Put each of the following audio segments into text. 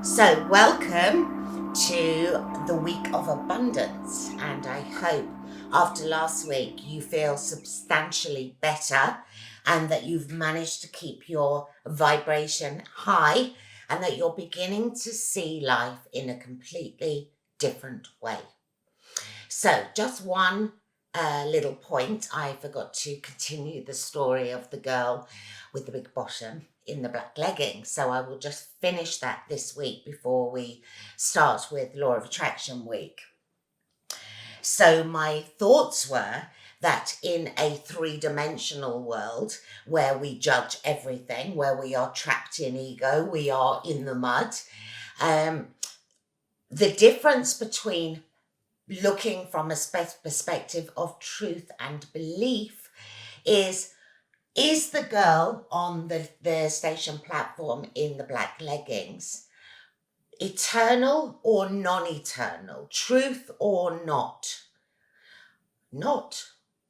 So, welcome to the week of abundance, and I hope after last week you feel substantially better and that you've managed to keep your vibration high and that you're beginning to see life in a completely different way. So, just one little point. I forgot to continue the story of the girl with the big bottom in the black leggings. So, I will just finish that this week before we start with Law of Attraction week. So, my thoughts were that in a three-dimensional world where we judge everything, where we are trapped in ego, we are in the mud, the difference between looking from a perspective of truth and belief is the girl on the station platform in the black leggings eternal or non-eternal, truth or not?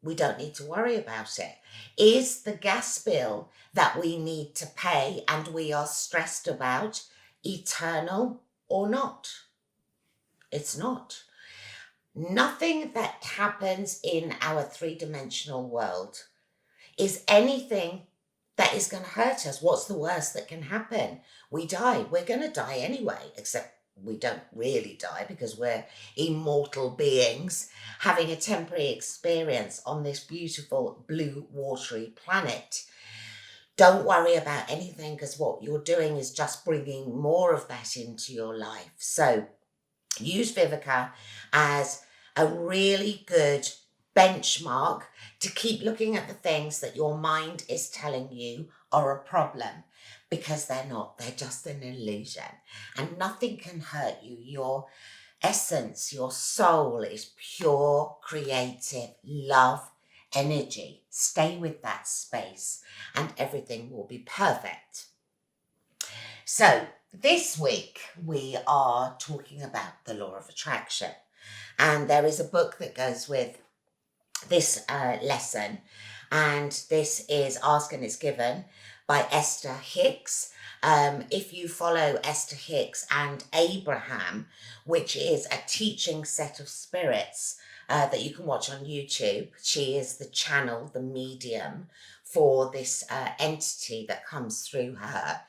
We don't need to worry about it. Is the gas bill that we need to pay and we are stressed about eternal or not? It's not. Nothing that happens in our three-dimensional world is anything that is going to hurt us. What's the worst that can happen? We die. We're going to die anyway, except we don't really die because we're immortal beings having a temporary experience on this beautiful blue watery planet. Don't worry about anything because what you're doing is just bringing more of that into your life. So use Vivica as a really good benchmark to keep looking at the things that your mind is telling you are a problem, because they're not. They're just an illusion and nothing can hurt you. Your essence, your soul is pure, creative, love, energy. Stay with that space and everything will be perfect. So this week we are talking about the law of attraction, and there is a book that goes with this lesson, and this is Ask and It's Given by Esther Hicks. If you follow Esther Hicks and Abraham, which is a teaching set of spirits that you can watch on YouTube, she is the channel, the medium for this entity that comes through her.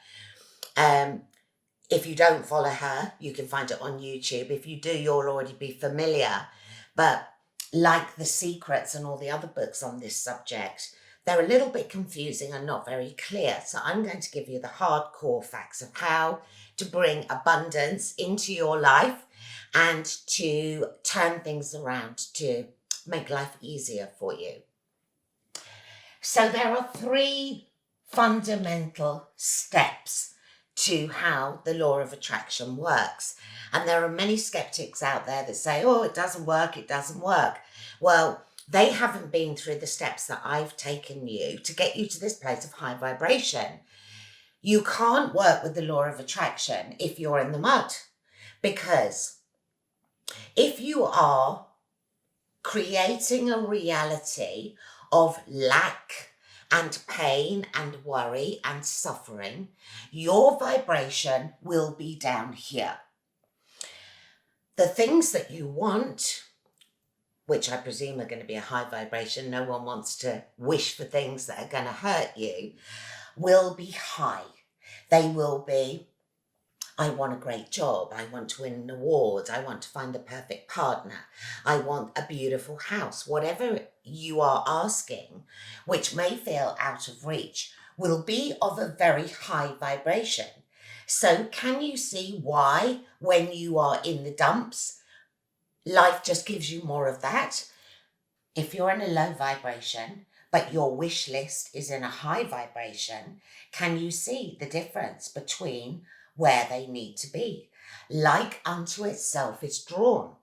If you don't follow her, you can find it on YouTube. If you do, you'll already be familiar. But like The Secrets and all the other books on this subject, they're a little bit confusing and not very clear. So I'm going to give you the hardcore facts of how to bring abundance into your life and to turn things around to make life easier for you. So there are three fundamental steps to how the law of attraction works. And there are many skeptics out there that say, oh, it doesn't work. Well, they haven't been through the steps that I've taken you to get you to this place of high vibration. You can't work with the law of attraction if you're in the mud, because if you are creating a reality of lack and pain and worry and suffering, your vibration will be down here. The things that you want, which I presume are going to be a high vibration, no one wants to wish for things that are going to hurt you, will be high. They will be, I want a great job, I want to win an award, I want to find the perfect partner, I want a beautiful house. Whatever you are asking, which may feel out of reach, will be of a very high vibration. So can you see why when you are in the dumps, life just gives you more of that? If you're in a low vibration, but your wish list is in a high vibration, can you see the difference between where they need to be? Like unto itself is drawn.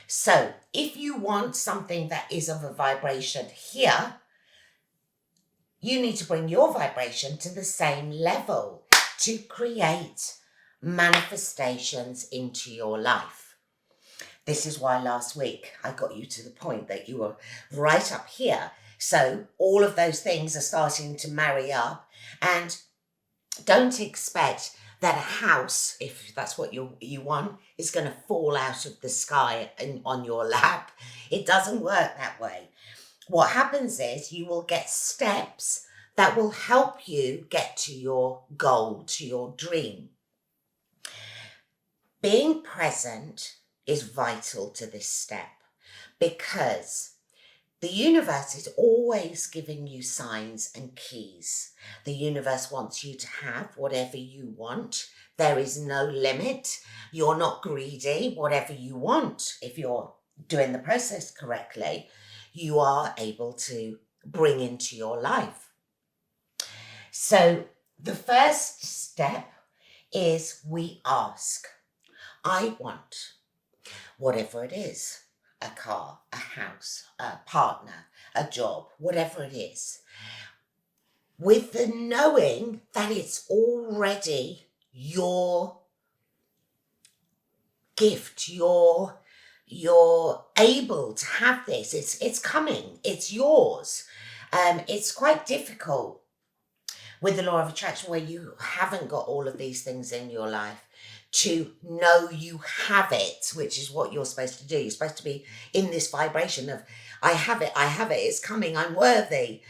So if you want something that is of a vibration here, you need to bring your vibration to the same level to create manifestations into your life. This is why last week I got you to the point that you were right up here. So all of those things are starting to marry up, and don't expect that a house, if that's what you want, is going to fall out of the sky and on your lap. It doesn't work that way. What happens is you will get steps that will help you get to your goal, to your dream. Being present is vital to this step, because the universe is always giving you signs and keys. The universe wants you to have whatever you want. There is no limit. You're not greedy. Whatever you want, if you're doing the process correctly, you are able to bring into your life. So the first step is we ask. I want whatever it is. A car, a house, a partner, a job, whatever it is, with the knowing that it's already your gift, you're able to have this. It's coming, it's yours. It's quite difficult with the law of attraction, where you haven't got all of these things in your life, to know you have it, which is what you're supposed to do. You're supposed to be in this vibration of, I have it, it's coming, I'm worthy.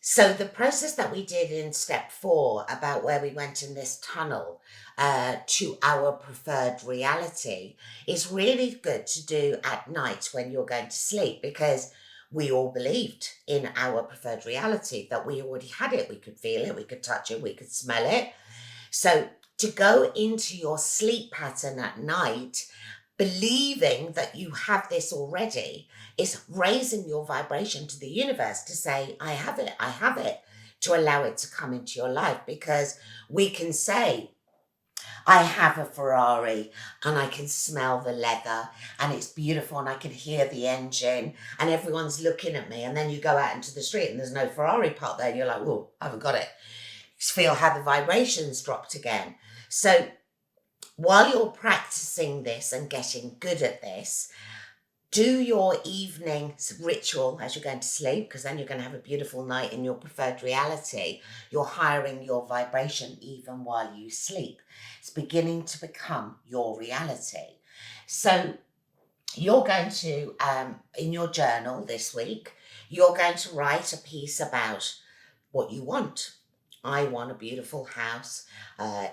So the process that we did in step 4, about where we went in this tunnel to our preferred reality, is really good to do at night when you're going to sleep, because we all believed in our preferred reality, that we already had it. We could feel it, we could touch it, we could smell it. So to go into your sleep pattern at night, believing that you have this already, is raising your vibration to the universe to say, I have it, to allow it to come into your life. Because we can say, I have a Ferrari and I can smell the leather and it's beautiful and I can hear the engine and everyone's looking at me. And then you go out into the street and there's no Ferrari parked there and you're like, whoa, I haven't got it. Feel how the vibrations dropped again. So while you're practicing this and getting good at this, do your evening ritual as you're going to sleep, because then you're going to have a beautiful night in your preferred reality. You're hiring your vibration even while you sleep. It's beginning to become your reality. So you're going to, in your journal this week, you're going to write a piece about what you want. I want a beautiful house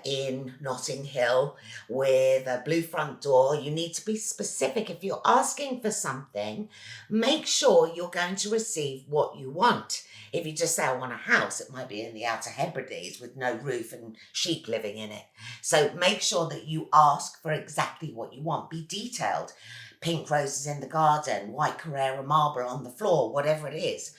in Notting Hill with a blue front door. You need to be specific. If you're asking for something, make sure you're going to receive what you want. If you just say, I want a house, it might be in the Outer Hebrides with no roof and sheep living in it. So make sure that you ask for exactly what you want. Be detailed. Pink roses in the garden, white Carrara marble on the floor, whatever it is.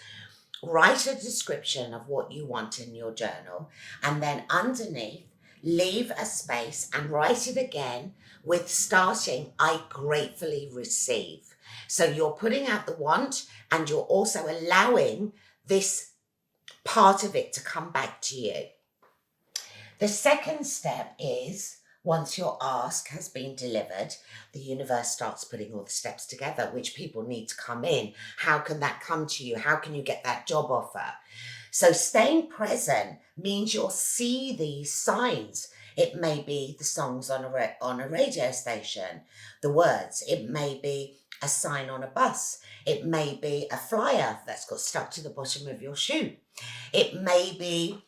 Write a description of what you want in your journal, and then underneath, leave a space and write it again with starting, I gratefully receive. So you're putting out the want and you're also allowing this part of it to come back to you. The second step is, once your ask has been delivered, the universe starts putting all the steps together, which people need to come in. How can that come to you? How can you get that job offer? So staying present means you'll see these signs. It may be the songs on a radio station, the words. It may be a sign on a bus. It may be a flyer that's got stuck to the bottom of your shoe. It may be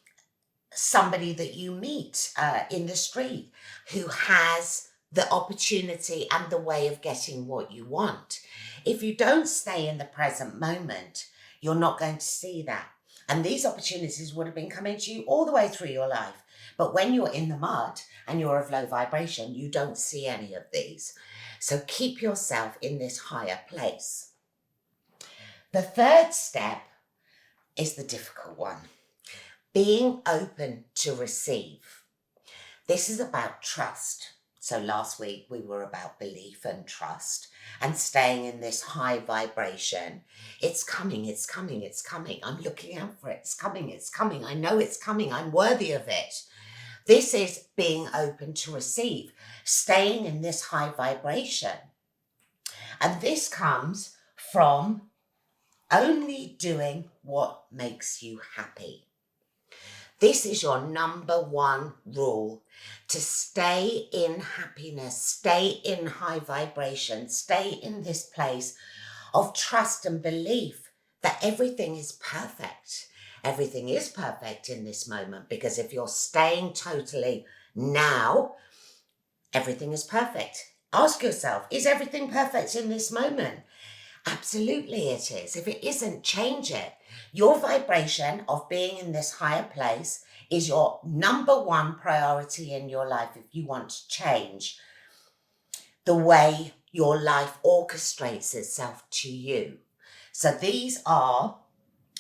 somebody that you meet in the street who has the opportunity and the way of getting what you want. If you don't stay in the present moment, you're not going to see that. And these opportunities would have been coming to you all the way through your life. But when you're in the mud and you're of low vibration, you don't see any of these. So keep yourself in this higher place. The third step is the difficult one. Being open to receive. This is about trust. So last week we were about belief and trust and staying in this high vibration. It's coming, it's coming, it's coming. I'm looking out for it. It's coming, it's coming. I know it's coming. I'm worthy of it. This is being open to receive, staying in this high vibration. And this comes from only doing what makes you happy. This is your number one rule: to stay in happiness, stay in high vibration, stay in this place of trust and belief that everything is perfect. Everything is perfect in this moment, because if you're staying totally now, everything is perfect. Ask yourself, is everything perfect in this moment? Absolutely it is. If it isn't, change it. Your vibration of being in this higher place is your number one priority in your life if you want to change the way your life orchestrates itself to you. So these are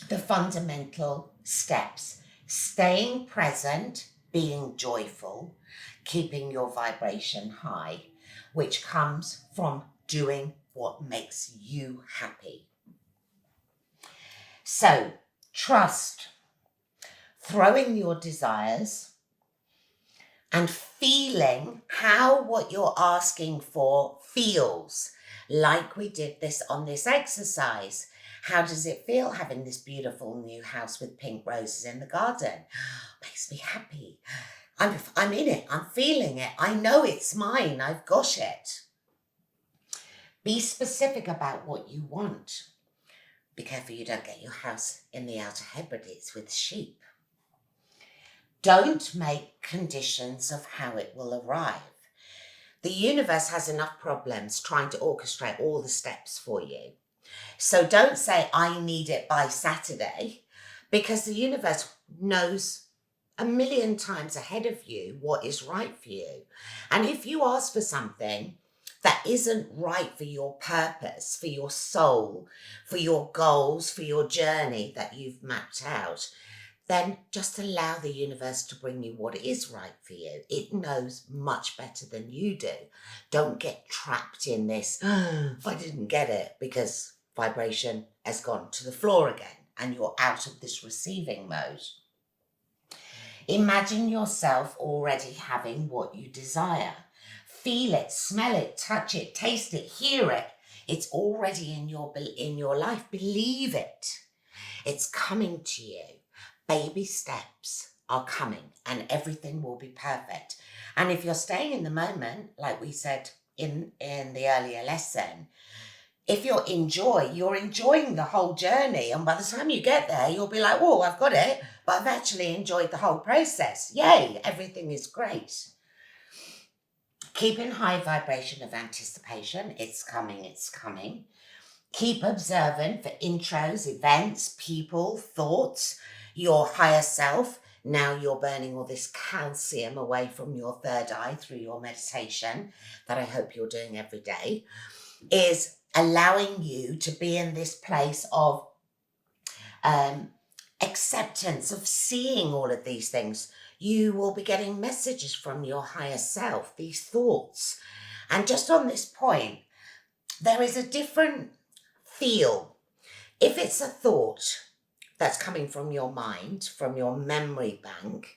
the fundamental steps: staying present, being joyful, keeping your vibration high, which comes from doing what makes you happy. So trust, throwing your desires and feeling how what you're asking for feels, like we did this on this exercise. How does it feel having this beautiful new house with pink roses in the garden? Makes me happy. I'm in it. I'm feeling it. I know it's mine. I've got it. Be specific about what you want. Be careful you don't get your house in the Outer Hebrides with sheep. Don't make conditions of how it will arrive. The universe has enough problems trying to orchestrate all the steps for you. So don't say, I need it by Saturday, because the universe knows a million times ahead of you what is right for you. And if you ask for something that isn't right for your purpose, for your soul, for your goals, for your journey that you've mapped out, then just allow the universe to bring you what is right for you. It knows much better than you do. Don't get trapped in this, if I didn't get it, because vibration has gone to the floor again and you're out of this receiving mode. Imagine yourself already having what you desire. Feel it, smell it, touch it, taste it, hear it. It's already in your life. Believe it. It's coming to you. Baby steps are coming and everything will be perfect. And if you're staying in the moment, like we said in the earlier lesson, if you're enjoying the whole journey. And by the time you get there, you'll be like, whoa, I've got it. But I've actually enjoyed the whole process. Yay, everything is great. Keep in high vibration of anticipation. It's coming, it's coming. Keep observant for intros, events, people, thoughts, your higher self. Now you're burning all this calcium away from your third eye through your meditation that I hope you're doing every day, is allowing you to be in this place of acceptance, of seeing all of these things. You will be getting messages from your higher self, these thoughts. And just on this point, there is a different feel. If it's a thought that's coming from your mind, from your memory bank,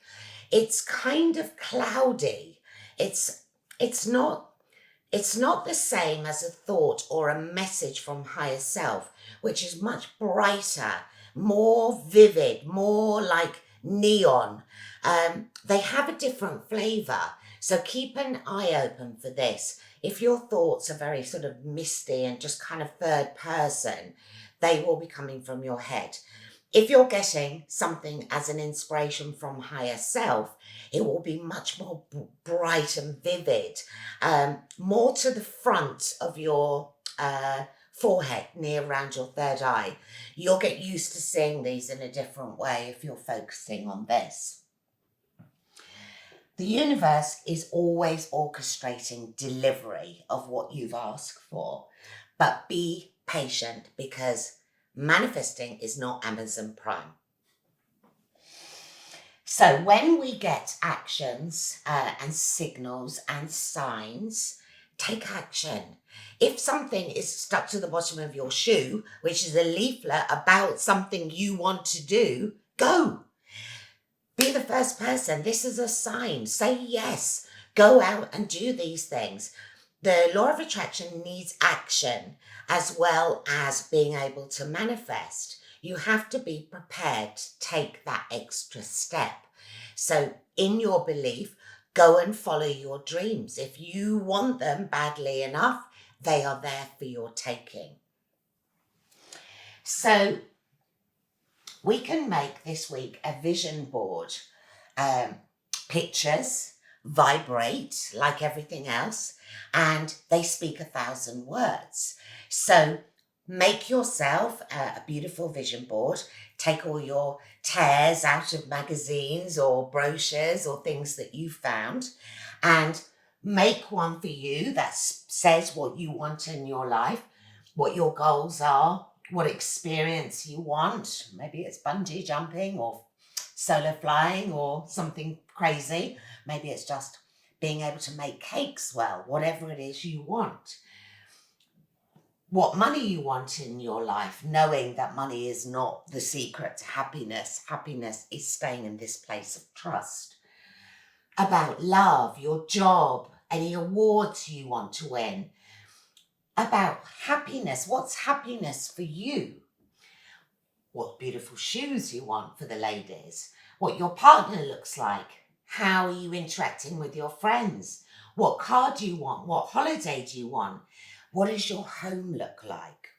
it's kind of cloudy. It's not the same as a thought or a message from higher self, which is much brighter, more vivid, more like neon. They have a different flavor. So keep an eye open for this. If your thoughts are very sort of misty and just kind of third person, they will be coming from your head. If you're getting something as an inspiration from higher self, it will be much more bright and vivid, more to the front of your forehead, near around your third eye. You'll get used to seeing these in a different way if you're focusing on this. The universe is always orchestrating delivery of what you've asked for, but be patient, because manifesting is not Amazon Prime. So when we get actions and signals and signs, take action. If something is stuck to the bottom of your shoe, which is a leaflet about something you want to do, go. Be the first person. This is a sign. Say yes. Go out and do these things. The law of attraction needs action as well as being able to manifest. you have to be prepared to take that extra step. So in your belief, go and follow your dreams. If you want them badly enough, they are there for your taking. So we can make this week a vision board. Pictures vibrate like everything else, and they speak 1,000 words. So make yourself a beautiful vision board. Take all your tears out of magazines or brochures or things that you found, and make one for you that says what you want in your life, what your goals are, what experience you want. Maybe it's bungee jumping or solo flying or something crazy. Maybe it's just being able to make cakes well, whatever it is you want. What money you want in your life, knowing that money is not the secret to happiness. Happiness is staying in this place of trust. About love, your job, any awards you want to win. About happiness, what's happiness for you? What beautiful shoes you want for the ladies, what your partner looks like, how are you interacting with your friends, what car do you want, what holiday do you want, what does your home look like?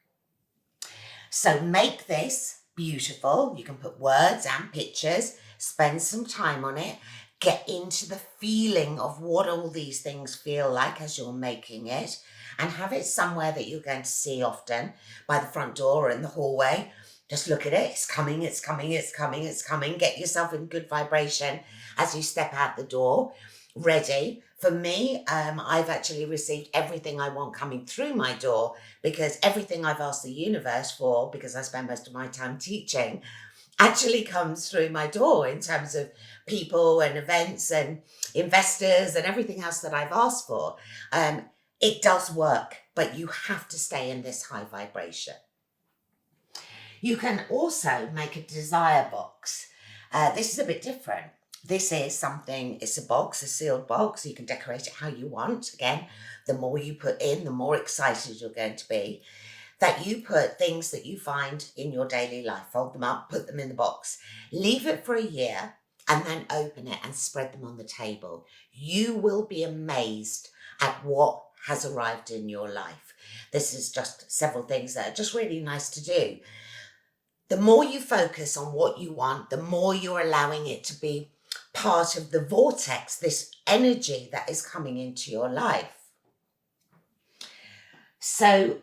So make this beautiful. You can put words and pictures, spend some time on it, get into the feeling of what all these things feel like as you're making it, and have it somewhere that you're going to see often, by the front door or in the hallway. Just look at it. It's coming, it's coming, it's coming, it's coming. Get yourself in good vibration as you step out the door, ready. For me, I've actually received everything I want coming through my door, because everything I've asked the universe for, because I spend most of my time teaching, actually comes through my door in terms of people and events and investors and everything else that I've asked for. It does work, but you have to stay in this high vibration. You can also make a desire box. This is a bit different. This is something, it's a box, a sealed box. You can decorate it how you want. Again, the more you put in, the more excited you're going to be. That you put things that you find in your daily life, fold them up, put them in the box, leave it for a year, and then open it and spread them on the table. You will be amazed at what has arrived in your life. This is just several things that are just really nice to do. The more you focus on what you want, the more you're allowing it to be part of the vortex, this energy that is coming into your life. So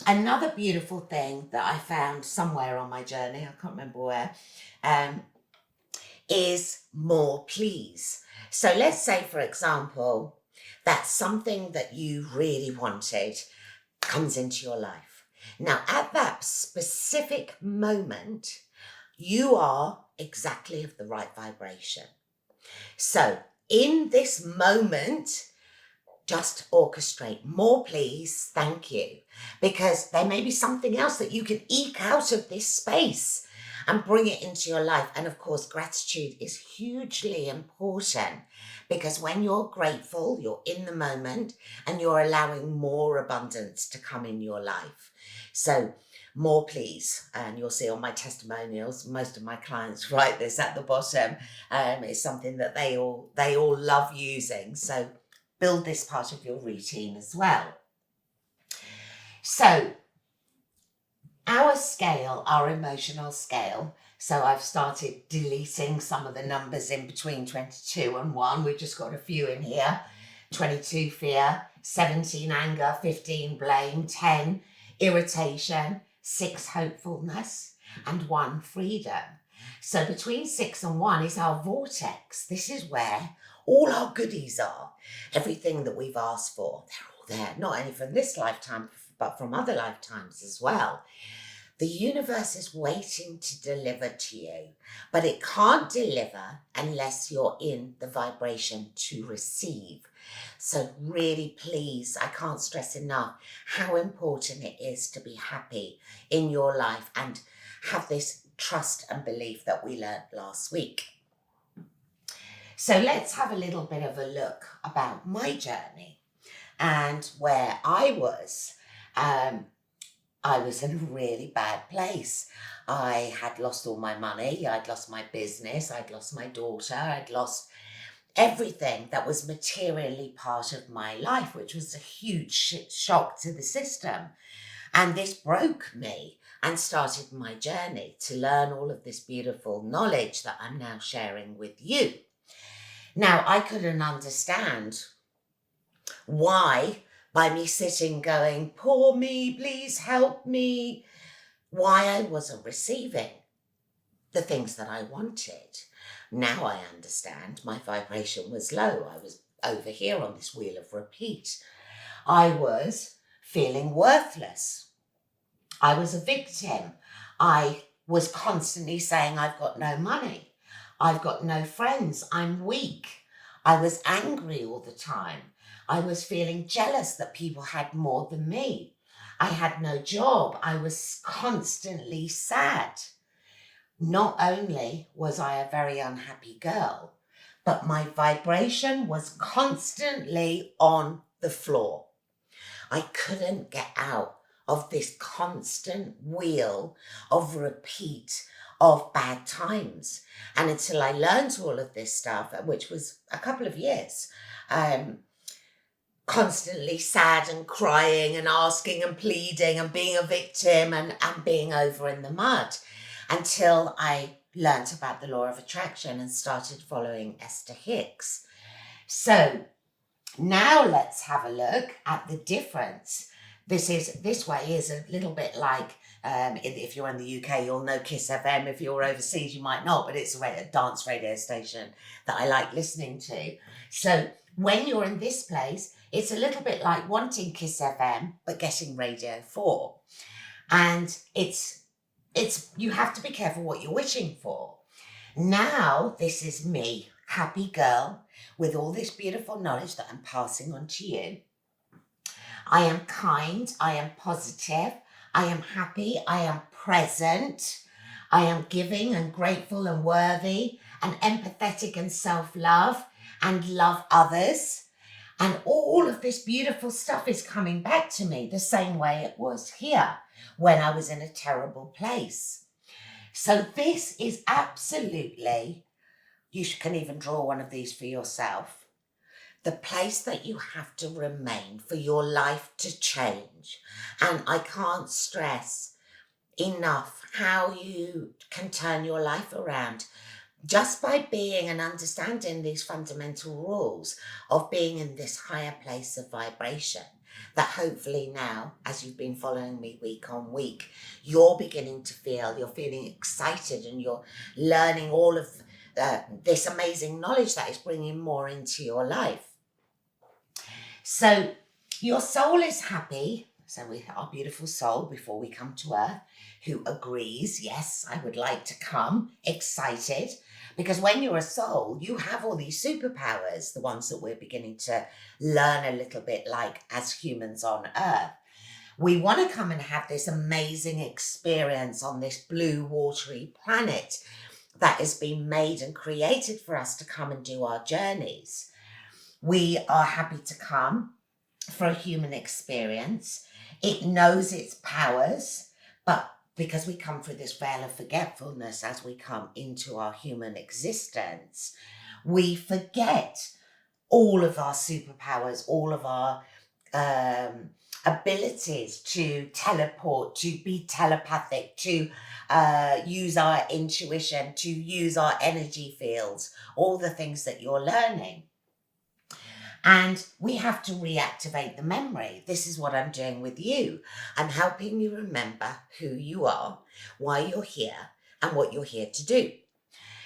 another beautiful thing that I found somewhere on my journey, I can't remember where, is more please. So let's say, for example, that something that you really wanted comes into your life. Now, at that specific moment, you are exactly of the right vibration. So in this moment, just orchestrate more please, thank you, because there may be something else that you can eke out of this space and bring it into your life. And of course, gratitude is hugely important, because when you're grateful, you're in the moment and you're allowing more abundance to come in your life. So more please, and you'll see on my testimonials, most of my clients write this at the bottom. It's something that they all love using. So build this part of your routine as well. So our scale, our emotional scale. So I've started deleting some of the numbers in between 22 and 1. We've just got a few in here. 22 fear, 17 anger, 15 blame, 10 irritation, 6 hopefulness, and 1 freedom. So between 6 and 1 is our vortex. This is where all our goodies are. Everything that we've asked for, they're all there, not only from this lifetime, but from other lifetimes as well. The universe is waiting to deliver to you, but it can't deliver unless you're in the vibration to receive. So really, please, I can't stress enough how important it is to be happy in your life and have this trust and belief that we learned last week. So let's have a little bit of a look about my journey and where I was. I was in a really bad place. I had lost all my money. I'd lost my business. I'd lost my daughter. I'd lost everything that was materially part of my life, which was a huge shock to the system. And this broke me and started my journey to learn all of this beautiful knowledge that I'm now sharing with you. Now, I couldn't understand why, by me sitting going, poor me, please help me, why I wasn't receiving the things that I wanted. Now I understand my vibration was low. I was over here on this wheel of repeat. I was feeling worthless. I was a victim. I was constantly saying, I've got no money. I've got no friends. I'm weak. I was angry all the time. I was feeling jealous that people had more than me. I had no job. I was constantly sad. Not only was I a very unhappy girl, but my vibration was constantly on the floor. I couldn't get out of this constant wheel of repeat of bad times. And until I learned all of this stuff, which was a couple of years, constantly sad and crying and asking and pleading and being a victim and being over in the mud, until I learnt about the law of attraction and started following Esther Hicks. So now let's have a look at the difference. This way is a little bit like, if you're in the UK, you'll know Kiss FM. If you're overseas, you might not, but it's a dance radio station that I like listening to. So when you're in this place, it's a little bit like wanting Kiss FM, but getting Radio 4. And it's you have to be careful what you're wishing for. Now, this is me, happy girl, with all this beautiful knowledge that I'm passing on to you. I am kind, I am positive, I am happy, I am present, I am giving and grateful and worthy and empathetic and self-love and love others. And all of this beautiful stuff is coming back to me the same way it was here when I was in a terrible place. So this is absolutely, you can even draw one of these for yourself, the place that you have to remain for your life to change. And I can't stress enough how you can turn your life around just by being and understanding these fundamental rules of being in this higher place of vibration, that hopefully now, as you've been following me week on week, you're beginning to feel, you're feeling excited and you're learning all of this amazing knowledge that is bringing more into your life. So your soul is happy. So we have our beautiful soul before we come to earth, who agrees, yes, I would like to come, excited. Because when you're a soul, you have all these superpowers, the ones that we're beginning to learn a little bit like as humans on earth. We want to come and have this amazing experience on this blue, watery planet that has been made and created for us to come and do our journeys. We are happy to come for a human experience. It knows its powers, but because we come through this veil of forgetfulness as we come into our human existence, we forget all of our superpowers, all of our abilities to teleport, to be telepathic, to use our intuition, to use our energy fields, all the things that you're learning. And we have to reactivate the memory. This is what I'm doing with you. I'm helping you remember who you are, why you're here, and what you're here to do.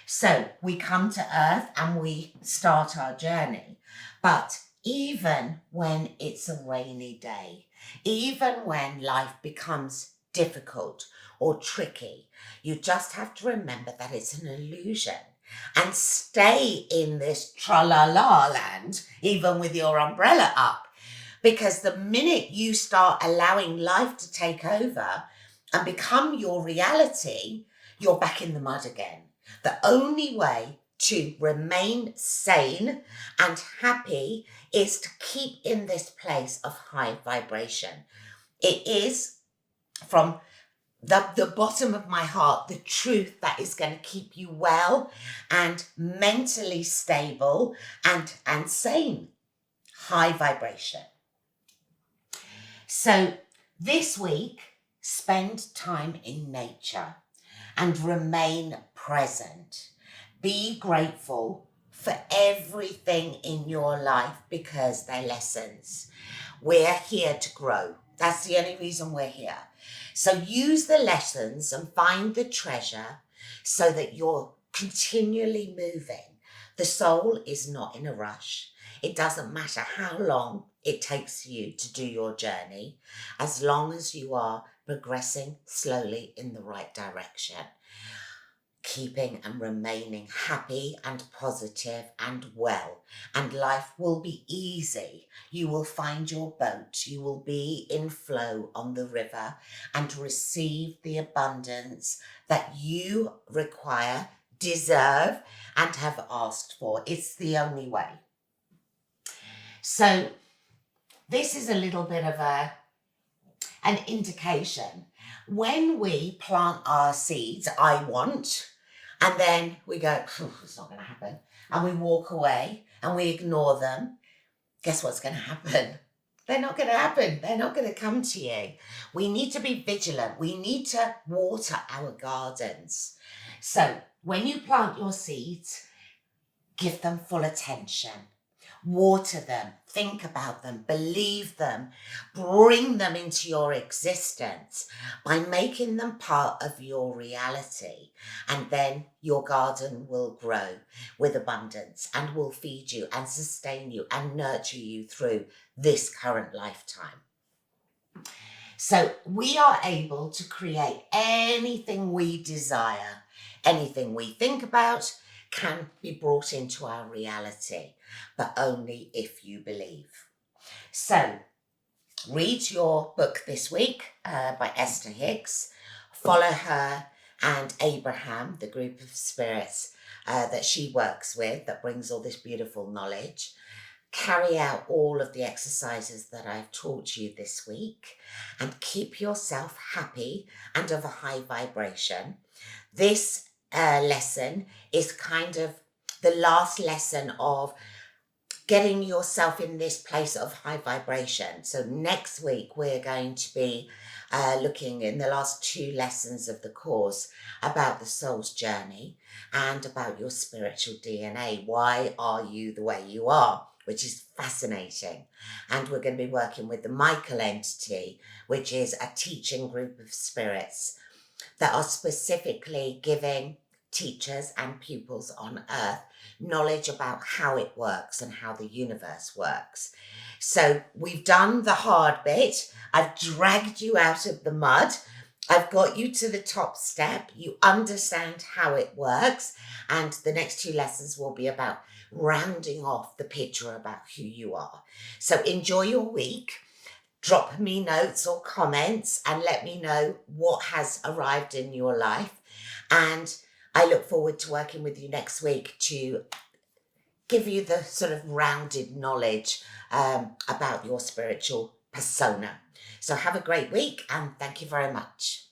So we come to Earth and we start our journey. But even when it's a rainy day, even when life becomes difficult or tricky, you just have to remember that it's an illusion. And stay in this tra-la-la land, even with your umbrella up. Because the minute you start allowing life to take over and become your reality, you're back in the mud again. The only way to remain sane and happy is to keep in this place of high vibration. It is from the bottom of my heart, the truth that is going to keep you well and mentally stable and sane. High vibration. So this week, spend time in nature and remain present. Be grateful for everything in your life because they're lessons. We're here to grow. That's the only reason we're here. So use the lessons and find the treasure so that you're continually moving. The soul is not in a rush. It doesn't matter how long it takes you to do your journey, as long as you are progressing slowly in the right direction. Keeping and remaining happy and positive and well, and life will be easy. You will find your boat, you will be in flow on the river and receive the abundance that you require, deserve, and have asked for. It's the only way. So this is a little bit of an indication. When we plant our seeds, I want, and then we go, it's not going to happen, and we walk away and we ignore them, guess what's going to happen? They're not going to happen. They're not going to come to you. We need to be vigilant. We need to water our gardens. So when you plant your seeds, give them full attention. Water them, think about them, believe them, bring them into your existence by making them part of your reality. And then your garden will grow with abundance and will feed you and sustain you and nurture you through this current lifetime. So we are able to create anything we desire, anything we think about can be brought into our reality, but only if you believe. So read your book this week by Esther Hicks. Follow her and Abraham, the group of spirits that she works with that brings all this beautiful knowledge. Carry out all of the exercises that I've taught you this week and keep yourself happy and of a high vibration. This lesson is kind of the last lesson of getting yourself in this place of high vibration. So next week we're going to be looking in the last 2 lessons of the course about the soul's journey and about your spiritual DNA. Why are you the way you are? Which is fascinating. And we're going to be working with the Michael entity, which is a teaching group of spirits that are specifically giving teachers and pupils on Earth knowledge about how it works and how the universe works. So we've done the hard bit. I've dragged you out of the mud. I've got you to the top step. You understand how it works. And the next 2 lessons will be about rounding off the picture about who you are. So enjoy your week. Drop me notes or comments and let me know what has arrived in your life. And I look forward to working with you next week to give you the sort of rounded knowledge about your spiritual persona. So have a great week and thank you very much.